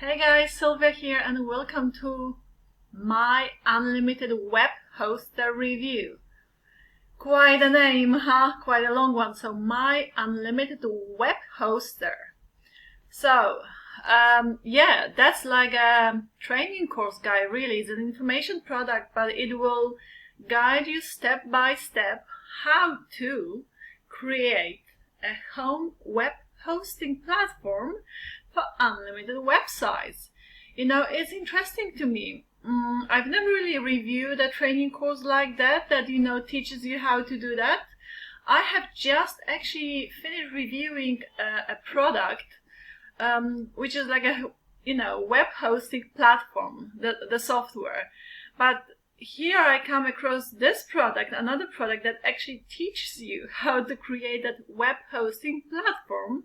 Hey guys, Sylvia here and welcome to my Unlimited Webhoster review. Quite a name, huh? Quite a long one. So My Unlimited Webhoster. So, yeah, that's like a training course guide, really. It's an information product, but it will guide you step by step how to create a home web hosting platform for unlimited websites. You know, it's interesting to me. I've never really reviewed a training course like that teaches you how to do that. I have just actually finished reviewing a product, which is like a, web hosting platform, the software. But here I come across this product, another product that actually teaches you how to create that web hosting platform,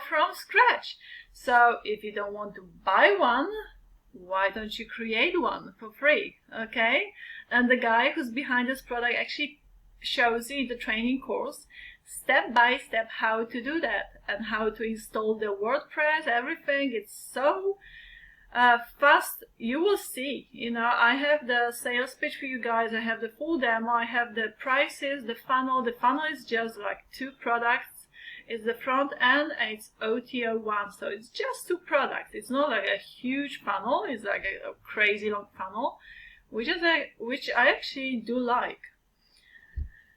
from scratch. So if you don't want to buy one, why don't you create one for free? Okay? And the guy who's behind this product actually shows you in the training course step by step how to do that and how to install the WordPress, everything. It's so fast. You will see. I have the sales pitch for you guys. I have the full demo. I have the prices, the funnel. The funnel is just like 2 products. It's the front end and it's OTO1. So it's just 2 products. It's not like a huge funnel. It's like a crazy long funnel, which I actually do like.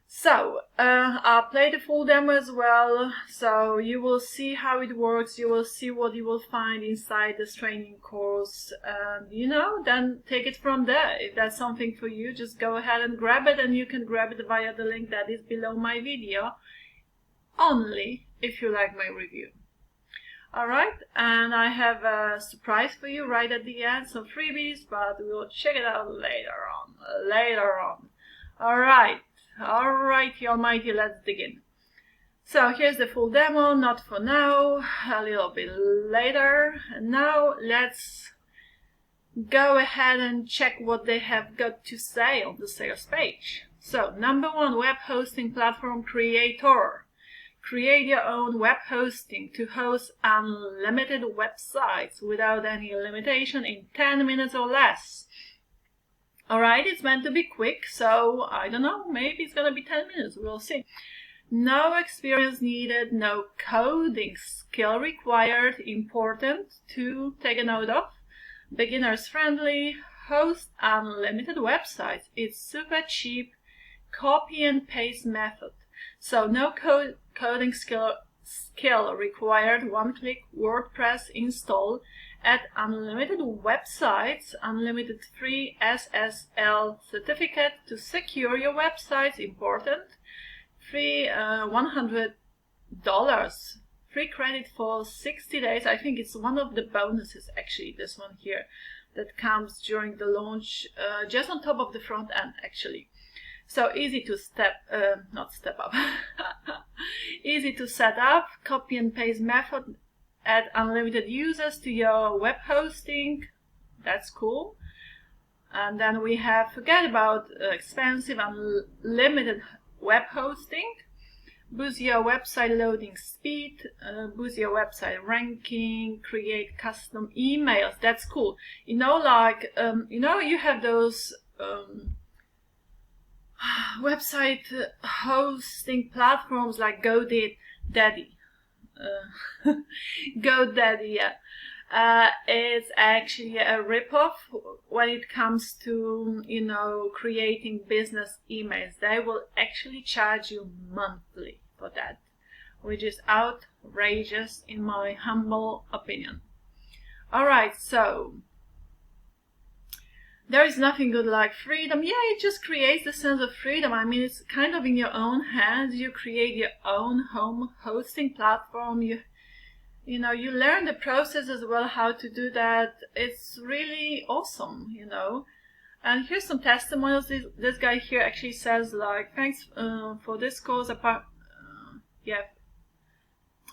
So I'll play the full demo as well, so you will see how it works, you will see what you will find inside this training course, and then take it from there. If that's something for you, just go ahead and grab it, and you can grab it via the link that is below my video, only if you like my review. Alright, and I have a surprise for you right at the end, some freebies, but we'll check it out later on. Alrighty, almighty, let's dig in. So here's the full demo, not for now, a little bit later. And now let's go ahead and check what they have got to say on the sales page. So, number 1, web hosting platform creator. Create your own web hosting to host unlimited websites without any limitation in 10 minutes or less. Alright, it's meant to be quick, so I don't know, maybe it's gonna be 10 minutes, we'll see. No experience needed, no coding skill required, important to take a note of. Beginners friendly, host unlimited websites. It's super cheap, copy and paste method. So no coding skill required, one-click WordPress install. Add unlimited websites, unlimited free SSL certificate to secure your websites, important. Free $100, free credit for 60 days. I think it's one of the bonuses, actually, this one here, that comes during the launch, just on top of the front end, actually. So easy to easy to set up, copy and paste method. Add unlimited users to your web hosting. That's cool. And then we have forget about expensive unlimited web hosting. Boost your website loading speed. Boost your website ranking. Create custom emails. That's cool. You have those website hosting platforms like GoDaddy. GoDaddy, yeah. It's actually a ripoff when it comes to, creating business emails. They will actually charge you monthly for that, which is outrageous in my humble opinion. Alright, so there is nothing good like freedom. Yeah, it just creates the sense of freedom. I mean, it's kind of in your own hands. You create your own home hosting platform. You learn the process as well, how to do that. It's really awesome, And here's some testimonials. This guy here actually says, like, thanks for this course.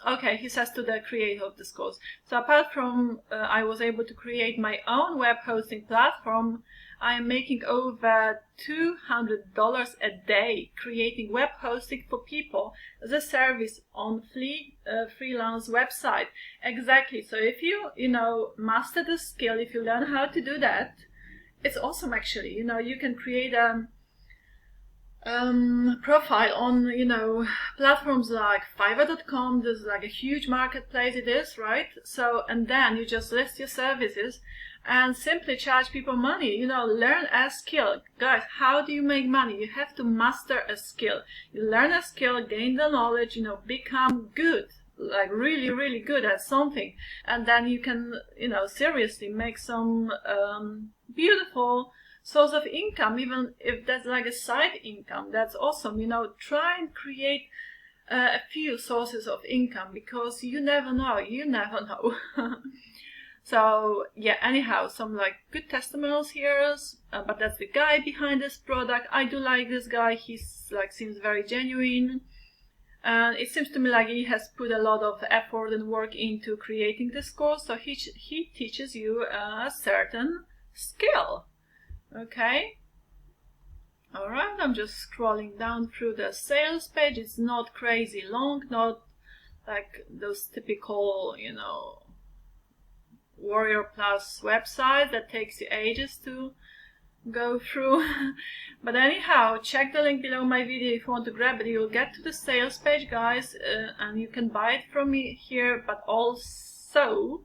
Okay, he says to the creator of this course. So apart from I was able to create my own web hosting platform, I am making over $200 a day creating web hosting for people as a service on freelance website. Exactly. So if you master the skill, if you learn how to do that, it's awesome actually. You can create a profile on platforms like Fiverr.com. There's like a huge marketplace, it is, right? So, and then you just list your services and simply charge people money. Learn a skill. Guys, how do you make money? You have to master a skill. You learn a skill, gain the knowledge, become good, like really, really good at something, and then you can seriously make some beautiful source of income, even if that's like a side income. That's awesome. Try and create a few sources of income, because you never know. So yeah, anyhow, some like good testimonials here, but that's the guy behind this product. I do like this guy. He's like seems very genuine, and it seems to me like he has put a lot of effort and work into creating this course. So he teaches you a certain skill. Okay. All right. I'm just scrolling down through the sales page. It's not crazy long, not like those typical, Warrior Plus website that takes you ages to go through. But anyhow, check the link below my video if you want to grab it. You'll get to the sales page, guys, and you can buy it from me here. But also,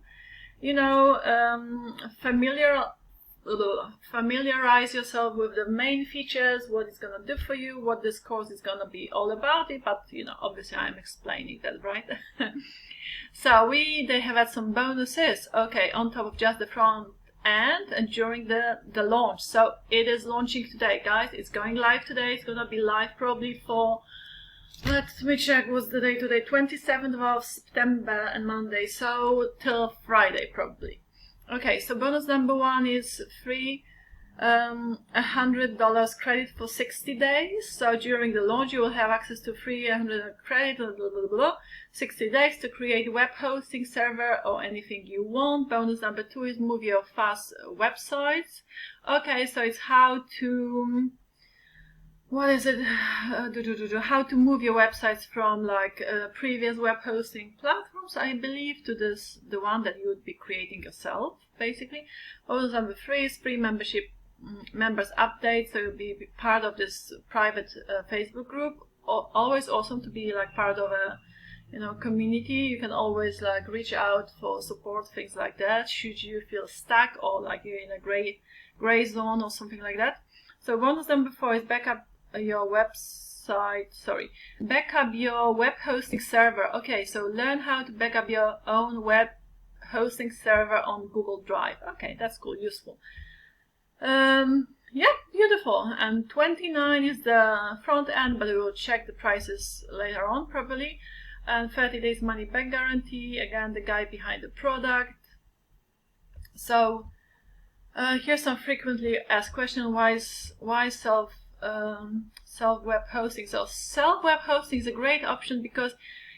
familiarize yourself with the main features, what it's gonna do for you, what this course is gonna be all about. But obviously I'm explaining that, right? So they have had some bonuses, okay, on top of just the front end and during the launch. So it is launching today, guys. It's going live today. It's gonna be live probably for, let me check, what's the day today, 27th of September and Monday, so till Friday probably. Okay, so bonus number 1 is free $100 credit for 60 days. So during the launch you will have access to free 100 credit, 60 days to create web hosting server or anything you want. Bonus number 2 is move your fast websites. Okay, so it's how to, what is it? How to move your websites from like previous web hosting platforms, I believe, to the one that you would be creating yourself, basically. Bonus number 3 is free membership members update, so you'll be part of this private Facebook group. Always awesome to be like part of a community. You can always like reach out for support, things like that, should you feel stuck or like you're in a gray zone or something like that. So bonus number 4 is backup your web hosting server. Okay, so learn how to backup your own web hosting server on Google Drive. Okay, that's cool, useful. Yeah, beautiful. And 29 is the front end, but we will check the prices later on probably. And 30 days money back guarantee. Again, the guy behind the product. So here's some frequently asked questions. Why self web hosting? So self web hosting is a great option because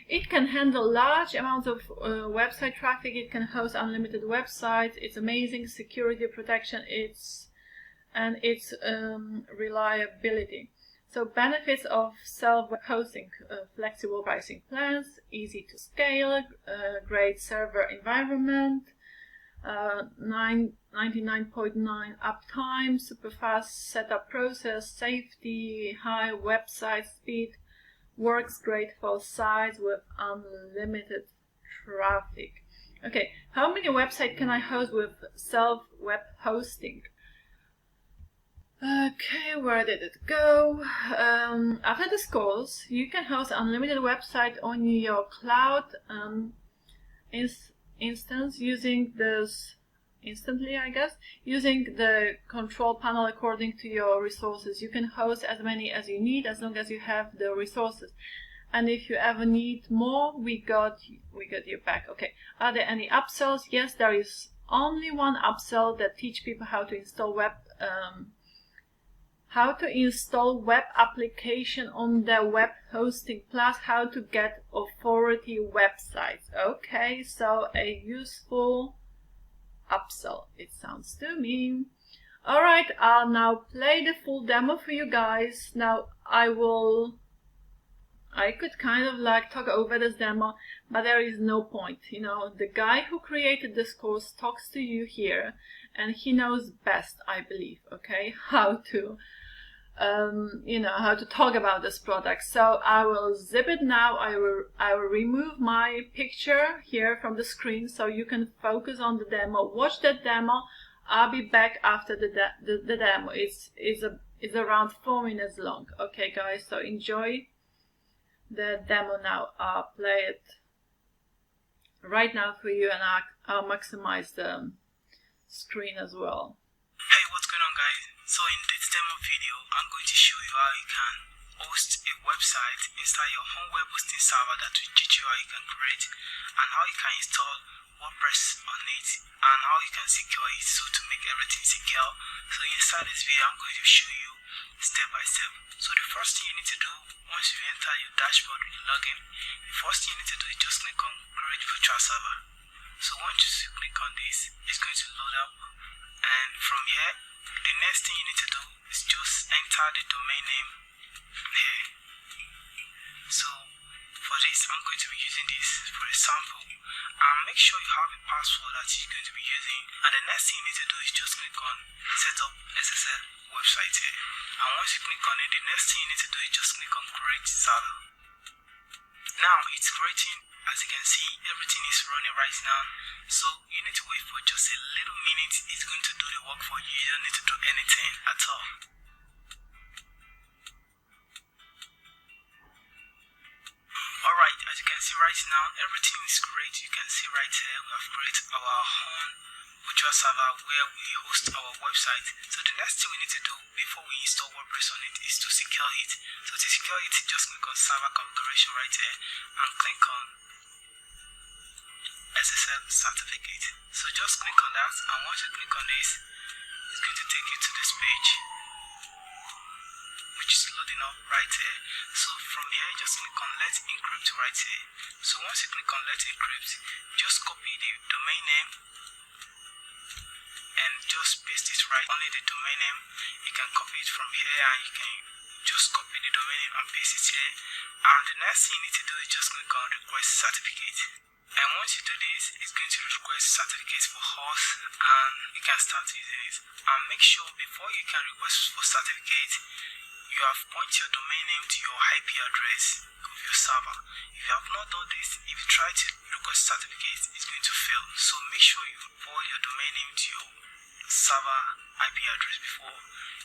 it can handle large amounts of website traffic. It can host unlimited websites. It's amazing security protection. It's reliability. So benefits of self web hosting: flexible pricing plans, easy to scale, great server environment, 99.9 uptime, super fast setup process, safety, high website speed, works great for sites with unlimited traffic. Okay, how many websites can I host with self web hosting? Okay, where did it go? After this course, you can host unlimited website on your cloud instance using this instantly, I guess, using the control panel according to your resources. You can host as many as you need as long as you have the resources. And if you ever need more, we got your back. Okay, are there any upsells? Yes, there is only one upsell that teach people how to install web application on their web hosting, plus how to get authority websites. Okay, so a useful upsell, it sounds to me. Alright, I'll now play the full demo for you guys. Now I could kind of like talk over this demo, but there is no point. You know, the guy who created this course talks to you here, and he knows best, I believe, okay, how to how to talk about this product. So I will zip it now. I will remove my picture here from the screen so you can focus on the demo. Watch that demo. I'll be back after the demo. It's around 4 minutes long. Okay, guys. So enjoy the demo now. I'll play it right now for you, and I'll maximize the screen as well. Hey, what's going on, guys? So in this demo video, I'm going to show you how you can host a website inside your home web hosting server that will teach you how you can create and how you can install WordPress on it and how you can secure it, so to make everything secure. So inside this video, I'm going to show you step by step. So the first thing you need to do, once you enter your dashboard with your login, the first thing you need to do is just click on create virtual server. So once you click on this, it's going to load up, and from here the next thing you need to do is just enter the domain name here. So for this, I'm going to be using this for a sample, and make sure you have a password that you're going to be using. And the next thing you need to do is just click on set up SSL website here, and once you click on it, the next thing you need to do is just click on create server. Now it's creating. As you can see, everything is running right now, so you need to wait for just a little minute. It's going to do the work for you. You don't need to do anything at all. Alright, as you can see right now, everything is great. You can see right here, we have created our own virtual server where we host our website. So the next thing we need to do before we install WordPress on it is to secure it. So to secure it, just click on server configuration right here and click on SSL certificate. So just click on that, and once you click on this, it's going to take you to this page, which is loading up right here. So from here, just click on let encrypt right here. So once you click on let encrypt, just copy the domain name and just paste it right. Only the domain name, you can copy it from here, and you can just copy the domain name and paste it here. And the next thing you need to do is just click on request certificate. And once you do this, it's going to request certificates for us, and you can start using it. And make sure before you can request for certificate, you have pointed your domain name to your IP address of your server. If you have not done this, if you try to request certificate, it's going to fail. So make sure you point your domain name to your server IP address before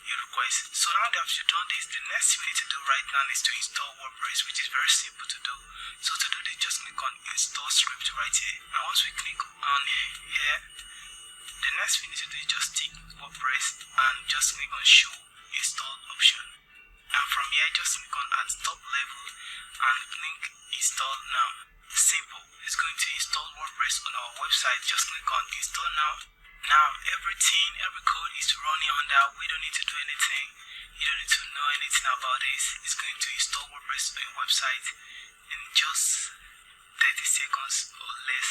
you request. So now that you've done this, the next thing you need to do right now is to install WordPress, which is very simple to do. So to do this, just click on install script right here, and once we click on here, the next thing you need to do is just tick WordPress and just click on show install option, and from here just click on at top level and click install now. Simple. It's going to install WordPress on our website. Just click on install now. Now every code is running on that. We don't need to do anything. You don't need to know anything about this. It's going to install WordPress on your website in just 30 seconds or less.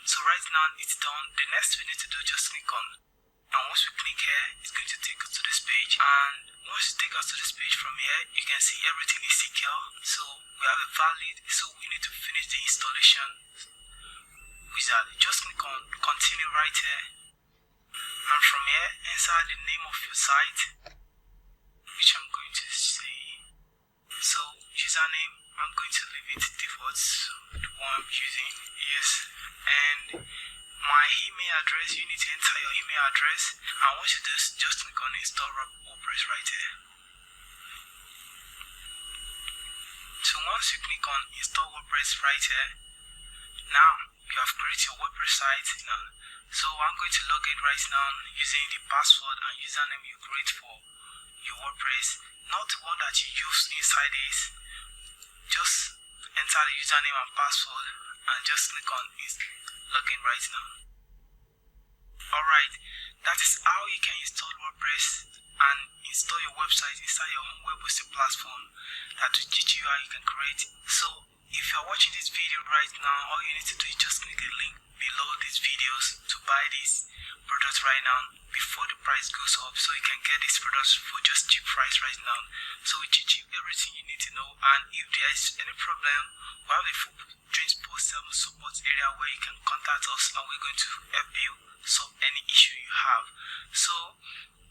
So right now it's done. The next thing we need to do, just click on, and once we click here, it's going to take us to this page. And once it takes us to this page, from here you can see everything is secure. So we have a valid, so we need to finish the installation wizard. Just click on continue right here, and from here inside the name of your site, which I'm going to say, so username, I'm going to leave it default, the one I'm using, yes. And my email address, you need to enter your email address, and once you do this, just click on install WordPress right here. So once you click on install WordPress right here, now you have created your WordPress site now. So I'm going to log in right now using the password and username you create for your WordPress, not the one that you use inside this. Just enter the username and password and just click on login right now. Alright, that is how you can install WordPress and install your website inside your home web hosting platform that will teach you how you can create. So If you are watching this video right now, all you need to do is just click the link below these videos to buy these products right now before the price goes up, so you can get these products for just cheap price right now. So we teach you everything you need to know, and if there is any problem, we have a full 24/7 support area where you can contact us and we're going to help you solve any issue you have. So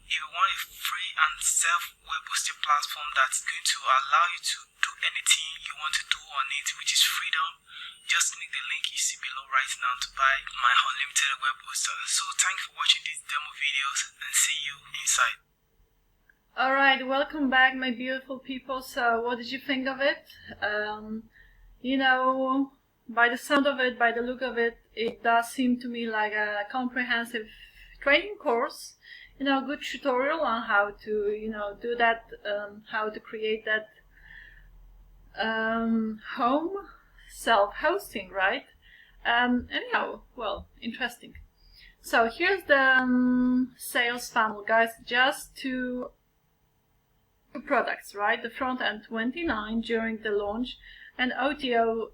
if you want a free and self web hosting platform that's going to allow you to do anything you want to do on it, which is freedom, just click the link you see below right now to buy my unlimited web hoster. So thank you for watching these demo videos and see you inside. Alright, welcome back my beautiful people. So what did you think of it? You know, by the sound of it, by the look of it, it does seem to me like a comprehensive training course. You know, good tutorial on how to, you know, do that, how to create that home self-hosting, right? Anyhow, well, interesting. So here's the sales funnel, guys. Just two products, right? The front end $29 during the launch, and OTO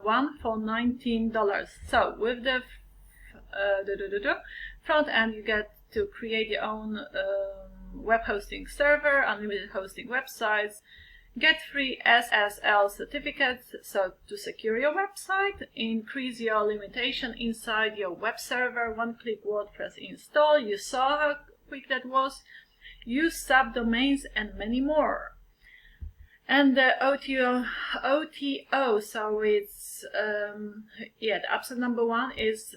one for $19. So with the front end, you get to create your own web hosting server, unlimited hosting websites, get free SSL certificates, so to secure your website, increase your limitation inside your web server, one-click WordPress install, you saw how quick that was, use subdomains, and many more. And the OTO, so it's, the option number one is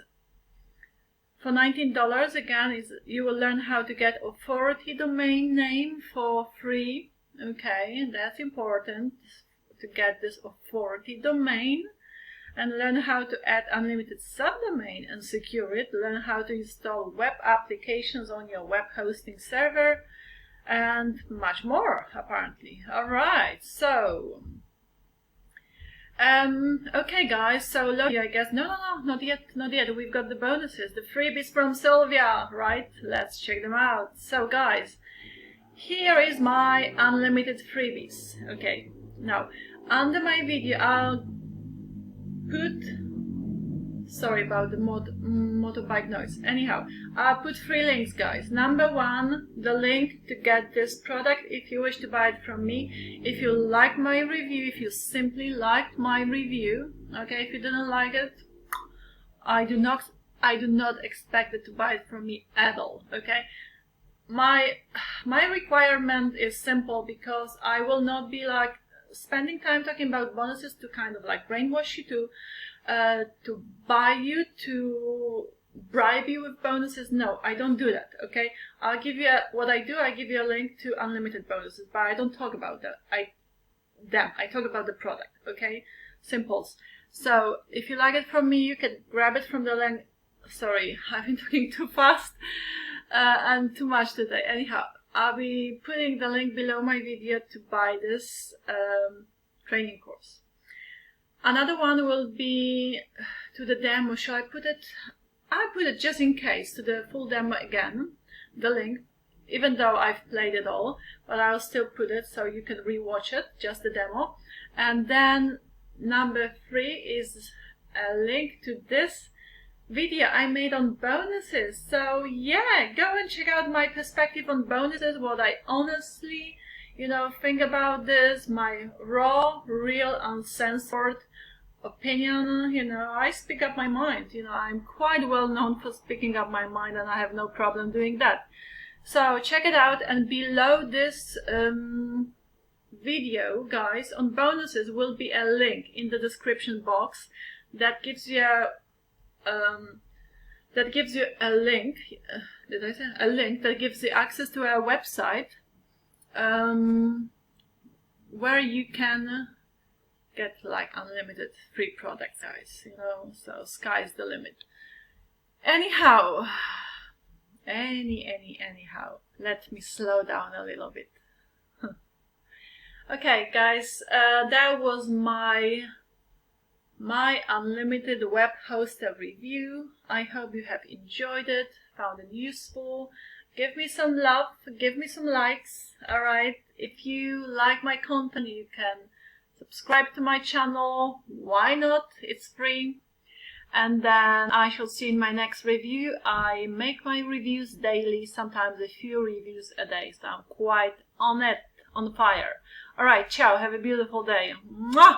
for $19 again. Is you will learn how to get authority domain name for free. Okay, that's important to get this authority domain, and learn how to add unlimited subdomain and secure it. Learn how to install web applications on your web hosting server, and much more apparently. Alright, so okay guys, so I guess no, not yet. We've got the bonuses, the freebies from Sylvia, right? Let's check them out. So guys, here is my unlimited freebies. Okay, now under my video I'll put, sorry about the motorbike noise. Anyhow, I'll put 3 links, guys. Number 1, the link to get this product if you wish to buy it from me. If you like my review, if you simply liked my review, okay, if you didn't like it, I do not expect it to buy it from me at all, okay? My requirement is simple, because I will not be like spending time talking about bonuses to kind of like brainwash you to buy you, to bribe you with bonuses. No, I don't do that, okay? I'll give you what I do. I give you a link to unlimited bonuses, but I don't talk about that. I talk about the product, okay? Simples. So if you like it from me, you can grab it from the link. Sorry, I've been talking too fast and too much today. Anyhow, I'll be putting the link below my video to buy this training course. Another one will be to the demo. Shall I put it? I'll put it just in case to the full demo again, the link, even though I've played it all, but I'll still put it so you can rewatch it, just the demo. And then number 3 is a link to this video I made on bonuses. So yeah, go and check out my perspective on bonuses, what I honestly, you know, think about this, my raw, real, uncensored opinion. You know, I speak up my mind. You know, I'm quite well known for speaking up my mind, and I have no problem doing that. So check it out, and below this video, guys, on bonuses will be a link in the description box that gives you a link. Did I say a link that gives you access to our website, where you can get like unlimited free products, guys. You know, so sky's the limit. Anyhow, anyhow, let me slow down a little bit. Okay, guys, that was my unlimited web hoster review. I hope you have enjoyed it, found it useful. Give me some love, give me some likes. Alright, if you like my content, you can subscribe to my channel. Why not? It's free. And then I shall see you in my next review. I make my reviews daily, sometimes a few reviews a day, so I'm quite on it, on fire. Alright, ciao, have a beautiful day. Mwah!